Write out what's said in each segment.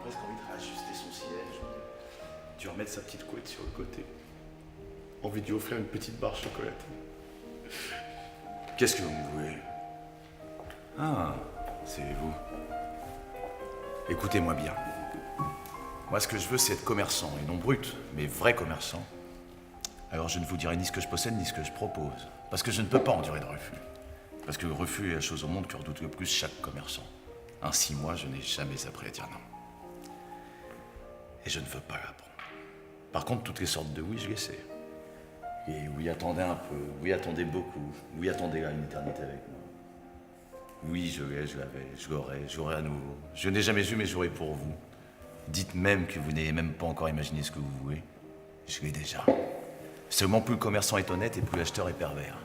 presque envie de réajuster son siège, de lui remettre sa petite couette sur le côté. Envie de lui offrir une petite barre chocolatée. Qu'est-ce que vous me voulez? Ah, c'est vous. Écoutez-moi bien. Moi, ce que je veux, c'est être commerçant, et non brut, mais vrai commerçant. Alors, je ne vous dirai ni ce que je possède, ni ce que je propose. Parce que je ne peux pas endurer de refus. Parce que le refus est la chose au monde que redoute le plus chaque commerçant. Ainsi, moi, je n'ai jamais appris à dire non. Et je ne veux pas l'apprendre. Par contre, toutes les sortes de oui, je les sais. Et oui, attendez un peu, oui, attendez beaucoup, oui, attendez là une éternité avec moi. Oui, je l'ai, je l'avais, je l'aurai à nouveau. Je n'ai jamais eu, mais j'aurai pour vous. Dites même que vous n'ayez même pas encore imaginé ce que vous voulez. Je l'ai déjà. Seulement, plus le commerçant est honnête et plus l'acheteur est pervers.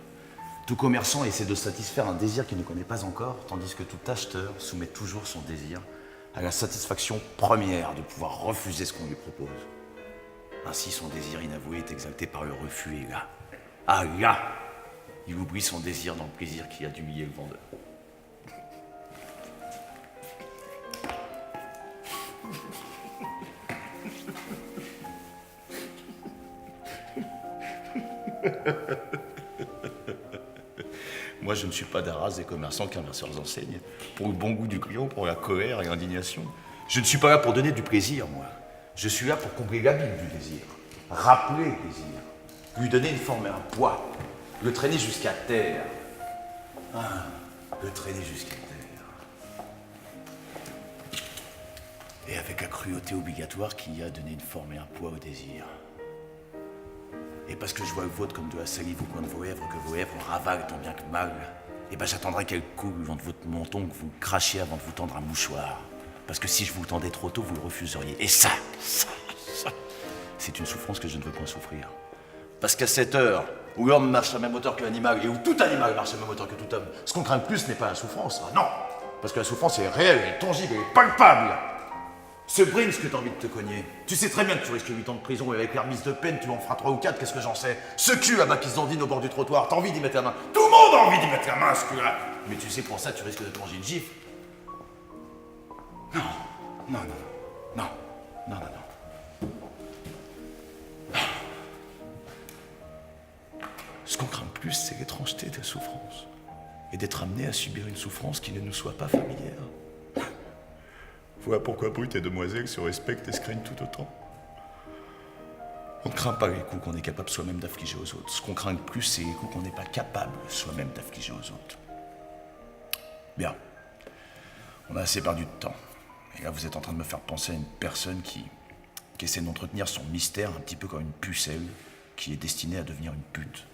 Tout commerçant essaie de satisfaire un désir qu'il ne connaît pas encore, tandis que tout acheteur soumet toujours son désir à la satisfaction première de pouvoir refuser ce qu'on lui propose. Ainsi, son désir inavoué est exalté par le refus et là, ah là, il oublie son désir dans le plaisir qui a d'humilier le vendeur. Moi, je ne suis pas d'Arras des commerçants qui inversent leurs enseignes. Pour le bon goût du client, pour la colère et l'indignation. Je ne suis pas là pour donner du plaisir, moi. Je suis là pour combler l'abîme du désir. Rappeler le désir. Lui donner une forme et un poids. Le traîner jusqu'à terre. Ah, le traîner jusqu'à terre. Et avec la cruauté obligatoire qu'il y a à donner une forme et un poids au désir. Et parce que je vois le vôtre comme de la salive au coin de vos lèvres, que vos lèvres ravalent tant bien que mal, et ben j'attendrai qu'elle coule le long de votre menton, que vous crachiez avant de vous tendre un mouchoir. Parce que si je vous le tendais trop tôt, vous le refuseriez. Et ça, c'est une souffrance que je ne veux pas souffrir. Parce qu'à cette heure, où l'homme marche à la même hauteur que l'animal, et où tout animal marche à la même hauteur que tout homme, ce qu'on craint le plus n'est pas la souffrance, non. Parce que la souffrance est réelle, elle est tangible, elle est palpable. Ce Brins que t'as envie de te cogner. Tu sais très bien que tu risques 8 ans de prison et avec la remise de peine, tu en feras 3 ou 4, qu'est-ce que j'en sais? Ce cul là-bas qui se dandine au bord du trottoir, t'as envie d'y mettre la main. Tout le monde a envie d'y mettre la main, ce cul-là. Mais tu sais, pour ça, tu risques de te manger une gifle. Non, non, non, non, non, non, non, non. Ce qu'on craint le plus, c'est l'étrangeté de la souffrance. Et d'être amené à subir une souffrance qui ne nous soit pas familière. Voilà pourquoi brutes et demoiselles se respectent et se craignent tout autant. On ne craint pas les coups qu'on est capable soi-même d'affliger aux autres. Ce qu'on craint le plus, c'est les coups qu'on n'est pas capable soi-même d'affliger aux autres. Bien. On a assez perdu de temps. Et là, vous êtes en train de me faire penser à une personne qui essaie d'entretenir son mystère un petit peu comme une pucelle qui est destinée à devenir une pute.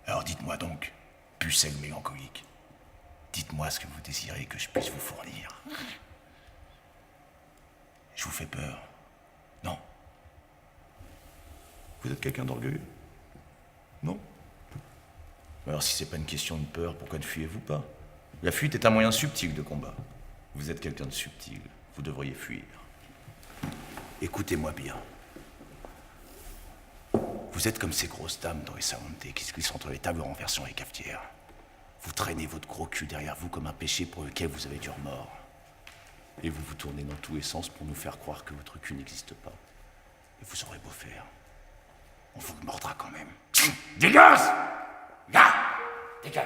Alors dites-moi donc, pucelle mélancolique, dites-moi ce que vous désirez que je puisse vous fournir. Je vous fais peur. Non. Vous êtes quelqu'un d'orgueilleux? Non. Alors si c'est pas une question de peur, pourquoi ne fuyez-vous pas? La fuite est un moyen subtil de combat. Vous êtes quelqu'un de subtil. Vous devriez fuir. Écoutez-moi bien. Vous êtes comme ces grosses dames dans les salons de thé qui se glissent entre les tables en renversant les cafetières. Vous traînez votre gros cul derrière vous comme un péché pour lequel vous avez du remords. Et vous vous tournez dans tous les sens pour nous faire croire que votre cul n'existe pas. Et vous aurez beau faire. On vous le mordra quand même. Dégage! Là! Dégage!